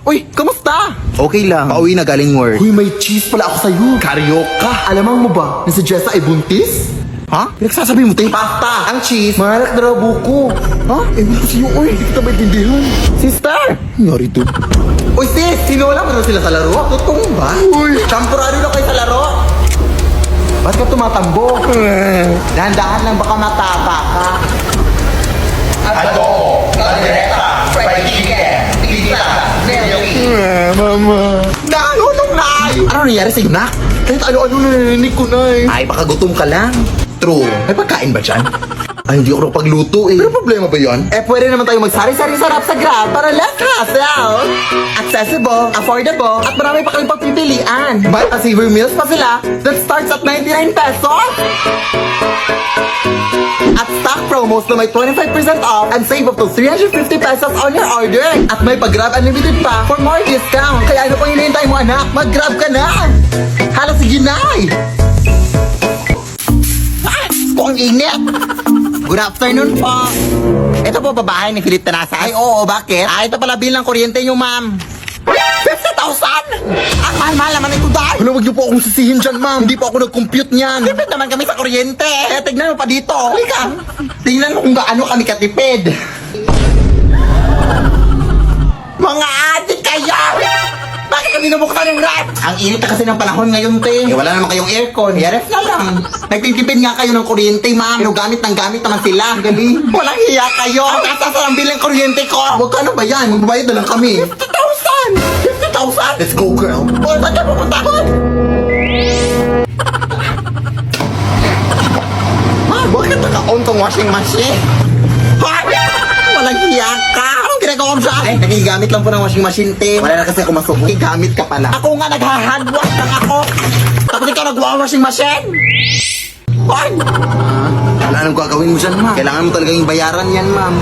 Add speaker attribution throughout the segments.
Speaker 1: Uy, kamusta?
Speaker 2: Okay lang. Pauwi na galing work.
Speaker 1: Uy, may cheese pala ako sa'yo.
Speaker 2: Karyoka.
Speaker 1: Alamang mo ba na si Jessa ay buntis?
Speaker 2: Ha? Pinagsasabi mo, te?
Speaker 1: Pasta!
Speaker 2: Ang cheese.
Speaker 1: Malak na raw buko. Ha? Ewan ko sa'yo, uy. Hindi kita maintindihan. Sister!
Speaker 2: Nangyari to.
Speaker 1: Uy, sis! Sinula mo na sila sa laro? Totoo ba? Uy! Temporary lang kayo sa laro? Ba't ka tumatambo? Dahan-dahan lang baka matapa ka.
Speaker 3: Adobo, caldereta, fried chicken, pizza, milky.
Speaker 2: Mama.
Speaker 1: Nalunong na!
Speaker 2: Ano nangyari sa'yo, nak?
Speaker 1: Kahit ano-ano narinig ko na eh.
Speaker 2: Ay, baka gutom ka lang. True. May pagkain ba dyan? Ay, hindi ako pagluto eh.
Speaker 1: Pero problema ba yun? Eh, pwede naman tayo magsari-sari sarap sa Grab para less hassle. Accessible, affordable, at marami pa kayong pagpipilian. Buy a Savor Meals pa sila that starts at 99 pesos. At stock promos na may 25% off and save up to 350 pesos on your order. At may pag-Grab Unlimited pa for more discount. Kaya ano pang hinihintay mo, anak? Mag-Grab ka na! Hala, sige na! Ang init! Good afternoon po. Ito po babae ni Philip Tanasa. Ay, oo, bakit? Ay, ito pala bill ng kuryente nyo, ma'am. 50,000! Ang mahal-mahal naman ito, dahil.
Speaker 2: Wala, wag niyo po akong sisihin dyan, ma'am. Hindi po ako nag-compute niyan.
Speaker 1: Tipid naman kami sa kuryente. Eh, tignan mo pa dito. Halika. Tingnan mo kung gaano kami katipid. Mga adik kayo! Bakit kami nabuksan yung ref? Ang init na kasi ng panahon ngayon, te. Eh, wala naman kayong aircon. Eh, ref na lang. Nagtitipid nga kayo ng kuryente, ma'am. Pero gamit ng gamit naman sila. Gabi. Walang hiya kayo. Ang taas ang bilang kuryente ko. Huwag ka ano ba yan? Magbabayad na lang kami. 50,000! 50,000?
Speaker 2: Let's go, girl.
Speaker 1: O, saan ka pupunta ko? Ah, bakit naka-on tong washing machine? Ha? Walang hiya ka. Anong ginagawa mo siya? Ay, nakigamit lang po ng washing machine, te. Wala na kasi ako masok. Nakigamit ka pala. Ako nga nagha-handwash lang ako. Tapos ikaw nagwa-washing machine? Ay!
Speaker 2: Wala nang gagawin mo dyan, ma'am.
Speaker 1: Kailangan mo talaga yung bayaran yan, ma'am.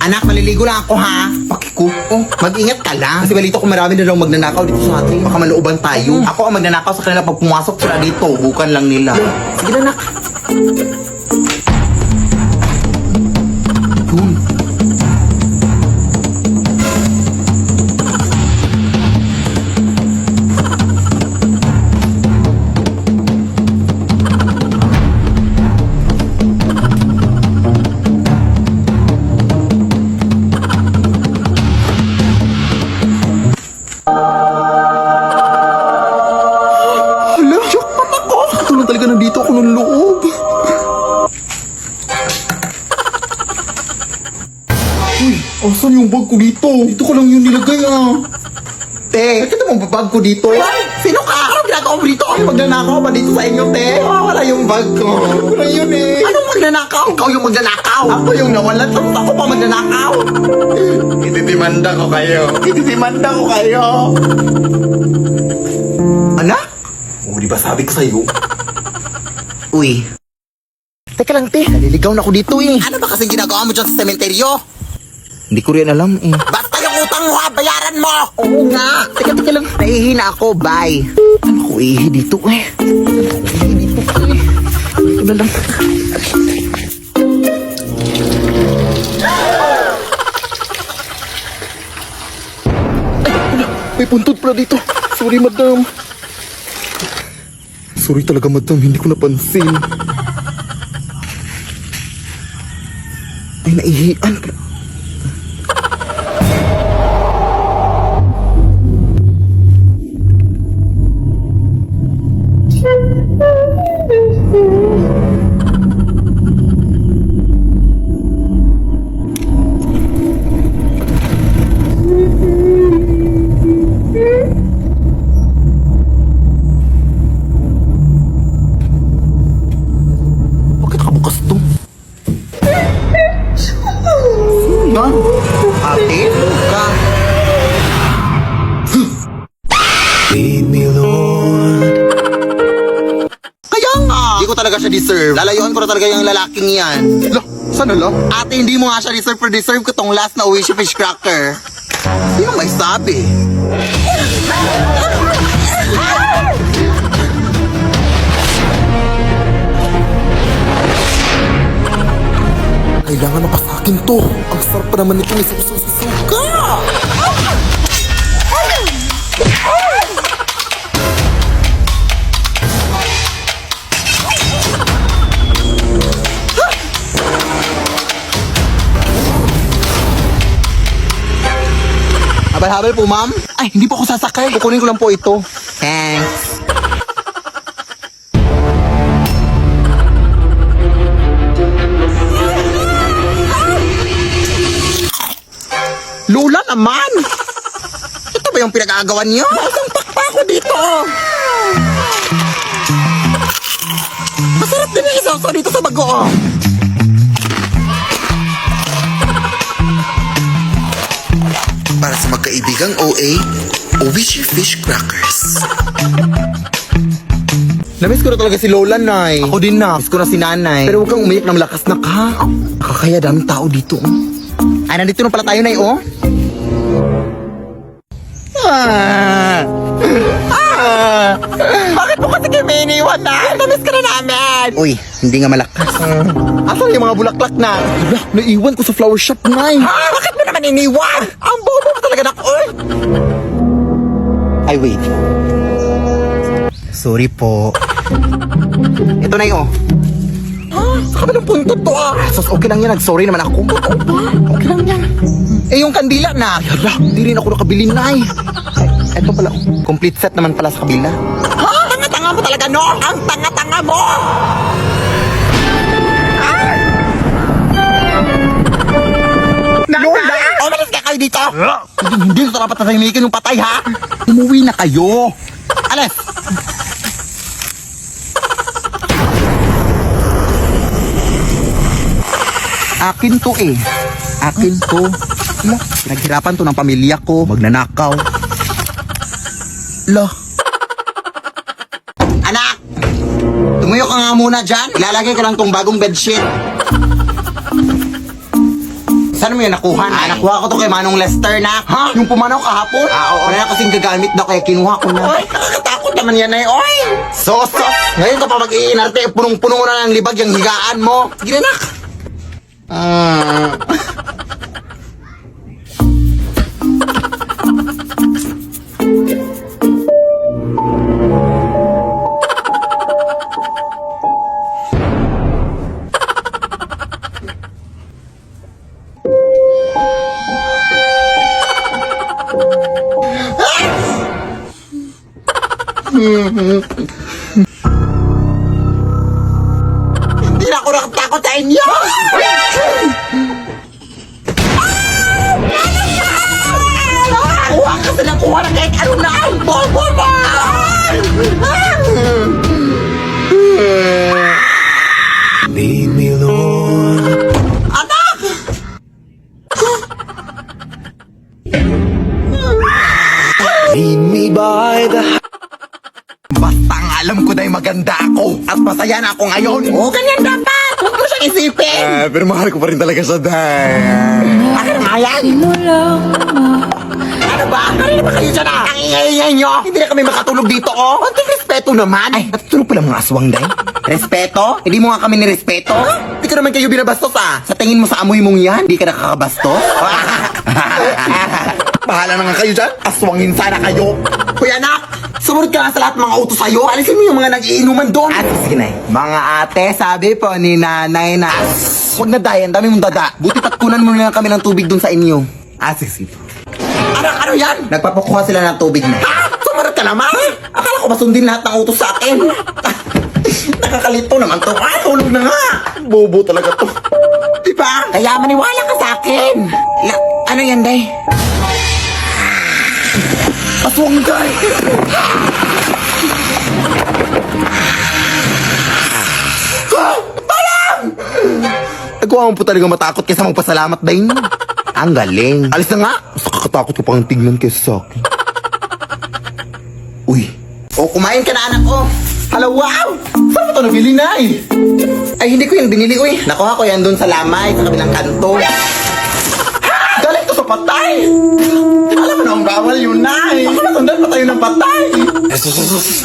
Speaker 1: Anak, maliligo lang ako, ha?
Speaker 2: Pakiko.
Speaker 1: Oh, mag-ingat ka lang. Kasi balito ko marami na daw magnanakaw dito sa atin. Baka malooban tayo. Ako ang magnanakaw sa kanila pag pumasok sila dito. Bukan lang nila. Sige na, nak. Yun.
Speaker 2: Hala, jackpot ako. Ito lang talaga nandito ako ng loob. Uy, asan yung bag ko dito? Dito ko lang yun nilagay ah.
Speaker 1: Te, bakit mo bag ko dito? Sino ka? Anong ginagawa mo dito? Ay, magnanakaw ba dito sa inyo, te? Wala yung bag ko.
Speaker 2: Wala yun eh.
Speaker 1: Anong magnanakaw? Ikaw yung magnanakaw. Ako yung nawalan. Tapos ako pa magnanakaw.
Speaker 2: Ititimanda ko kayo. Ititimanda ko kayo.
Speaker 1: Anak?
Speaker 2: Oh, di ba sabi ko sa'yo?
Speaker 1: Uy. Teka lang, te. Naliligaw na ako dito eh. Ano ba kasing ginagawa mo dyan sa sementeryo?
Speaker 2: Hindi ko rin alam eh.
Speaker 1: Basta yung utang mo ha, bayaran mo! Oo nga. Teka lang. Nahihina ako, bye.
Speaker 2: Ano ko dito eh?
Speaker 1: Dito eh.
Speaker 2: Ito na lang. May puntod pala dito. Sorry, madam. Sorry talaga, madam. Hindi ko napansin. Ay, naihian. Bakit nakabukas to?
Speaker 1: Yan. Ate, ka. Kaya nga. Hindi ko talaga siya deserve. Lalayuan ko na talaga yung lalaking yan.
Speaker 2: La, sana la?
Speaker 1: Ate, hindi mo nga siya deserve, pero deserve ko tong last na Oishi Fish Cracker. Sino may sabi?
Speaker 2: Kailangan mapasakin to. Ang sarap pa naman nito may suka.
Speaker 1: Habal-habal po, ma'am. Ay, hindi po ako sasakay. Kukunin ko lang po ito. Thanks. Lola naman! Ito ba yung pinag-aagawan niyo? Masang pakpa ko dito! Masarap din yung isaw dito sa bagoong.
Speaker 2: Para sa magkaibigang OA, Owishi Fish Crackers.
Speaker 1: Namiss ko na talaga si Lola, Nay. Ako din na. Miss ko na si Nanay. Pero huwag kang umiyak ng malakas na ka. Nakakaya daming tao dito. Ay, nandito na pala tayo, Nay, oh. Bakit mo kasi kayo may iniwan na? Namiss ka na namin. Uy, hindi nga malakas. Asan yung mga bulaklak na? Hala, naiwan ko sa flower shop, Nay. Bakit mo naman iniwan? Ang bobo mo talaga na, uy. Ay, wait. Sorry po. Ito na yun. Sa kabilang punto to Sos, okay lang yan. Nag-sorry naman ako. Okay lang yan. Eh, yung kandila na. Hala, hindi rin ako nakabili na eh. Ay, eto pala. Complete set naman pala sa kabila. Ha? Tanga-tanga mo talaga, no? Ang tanga-tanga mo! Lola! Umalis ka kayo dito! Hindi ko dapat tatahimikin yung patay, ha? Umuwi na kayo! Alis! Akin to eh. Akin to. Lo, pinaghirapan to ng pamilya ko. Magnanakaw. Lo. Anak! Tumuyo ka nga muna dyan. Ilalagay ko lang tong bagong bedsheet. Saan mo yan nakuha? Nakuha ko to kay Manong Lester na. Ha? Yung pumanaw kahapon? Oo. Kaya kasing gagamit daw kaya kinuha ko na. Oy, nakakatakot naman yan eh. Oy! Sos! Ngayon ka pa mag-iinarte. Punong-puno na ng libag yung higaan mo. Sige na, nak. Hindi na ako nakatakot sa inyo! Kuha ka sa lang kuha na kahit ano na ang bobo mo!
Speaker 2: Lead me, Lord.
Speaker 1: Anak!
Speaker 2: Lead me by the...
Speaker 1: Basta ang alam ko na maganda ako at masaya na ako ngayon. Oo, ganyan dapat! Huwag mo siyang isipin!
Speaker 2: Pero mahal ko pa rin talaga sa day.
Speaker 1: Akin nga yan! Ano ba? Kanina ba kayo dyan Ang ingay-ingay nyo! Hindi na kami makatulog dito, oh! Konting respeto naman! Ay, natutulog pala mga aswang, day. Respeto? Hindi mo nga kami nirespeto? Hindi ko naman kayo binabastos, ah! Sa tingin mo sa amoy mong yan, hindi ka nakakabastos? Bahala na nga kayo dyan! Aswangin sana kayo! Kuya anak! Sumunod ka nga sa lahat ng mga utos sa'yo! Alisin mo yung mga nag-iinuman doon! Ate, sige na. Mga ate, sabi po ni nanay na... Huwag na dayan, dami mong dada. Buti tatkunan mo na lang kami ng tubig doon sa inyo. Sige. Ano yan? Nagpapakuha sila ng tubig na. Ha? Sumunod ka naman? Akala ko masundin lahat ng utos sa akin. Nakakalito naman to. Tulog na nga. Bobo talaga to. Diba? Kaya maniwala ka sa akin. Ano yan, day? Aswang, day. Parang! Nagawa mo po talaga matakot kaysa magpasalamat, day. Ang galing. Alis na nga. Mas nakakatakot ko pang tignan kaysa sa akin. Uy. O, kumain ka na, anak ko. Hala, wow! Saan mo ito nabili na eh? Ay, hindi ko yan binili, uy. Nakuha ko yan doon sa lamay, sa kabilang kanto. Galing to sa patay! Alam mo na, ang bawal yun na eh. Baka masundan pa tayo ng patay.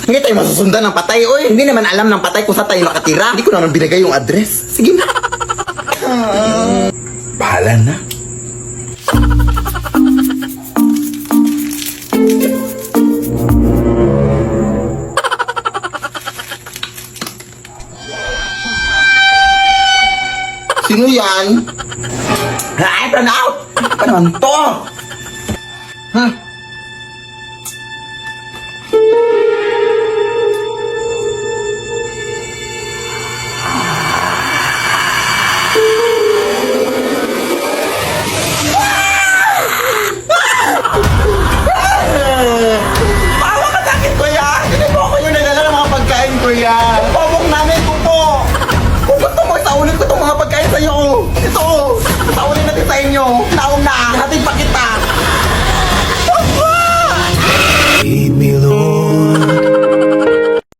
Speaker 1: Hindi tayo masusundan ng patay, uy. Hindi naman alam ng patay kung saan tayo nakatira. Hindi ko naman binigay yung address. Sige na.
Speaker 2: Bahala na.
Speaker 1: Sino yan? Ay, Pranaw! Ano naman to? Ha? Bawa ka sa akin, kuya! Hindi po ako yung nagdala ng mga pagkain, kuya! Pobok namin po po! Kung gusto mo, isaulin ko itong mga pagkain sa'yo! Ito! Isaulin natin sa inyo! Naong na! Hatid pa kita!